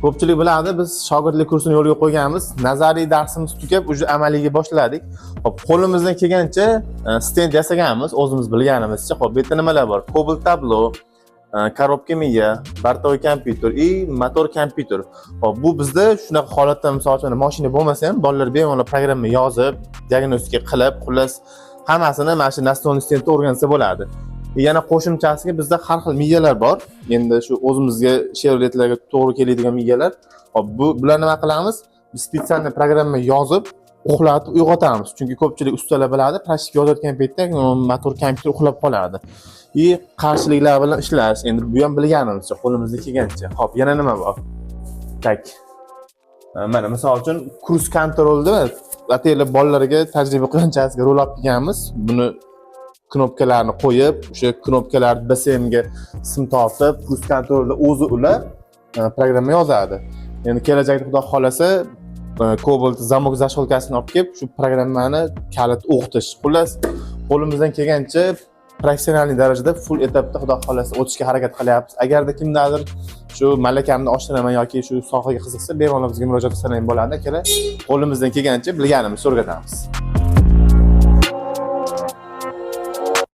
Ko'pchilik biladi, biz shogirdlik kursini yo'lga qo'yganmiz. Nazariy darsimiz tugab, uje amaliyga boshladik. Hop, qo'limizdan kelgancha stend yasaganmiz, o'zimiz bilganimizcha. Hop, bu yerda nimalar bor? Cobalt tablo, korobka miya, bortoviy kompyuter и motor kompyuter. Hop, bu bizda shunaqa holatda, misol uchun mashina bo'lmasa ham bolalar bemalol programma yozib, diagnostika qilib, xullas hammasini mana shu настольный stendda o'rgansa bo'ladi. Yana qo'shimchasiga bizda har xil miyalar bor. Endi shu o'zimizga Chevroletlarga to'g'ri keladigan miyalar. Hop, bular nima qilamiz? Biz spesial programma yozib, uxlatib uyg'otamiz. Chunki ko'pchilik ustalar biladi, praktik yozayotgan paytda motor kompyuter uxlab qoladi. Qarshiliklar bilan ishlash. Endi bu ham bilganimizcha, qo'limizga kelgancha. Hop, yana nima bor? Tak. Mana misol uchun cruise controlda ataylar bolalarga tajriba qilganchasiga ro'lab kelganmiz. Buni knopkalarni qo'yib, o'sha knopkalar BSMga sim tortib, cruise controlda o'zi ular programma yozadi. Endi kelajakda xudo xolasa Cobalt zamok zasholkasini olib kelib, shu programmani kalit o'qitish. Xullas, qo'limizdan kelgancha professional darajada full etapda xudo xolasa o'tishga harakat qilyapmiz. Agarda kimdadir shu malakamni oshiraman yoki shu sohaga qiziqsa, bemalol bizga murojaat qilsa ham bo'ladi. Qo'limizdan kelgancha bilganimizni o'rgatamiz.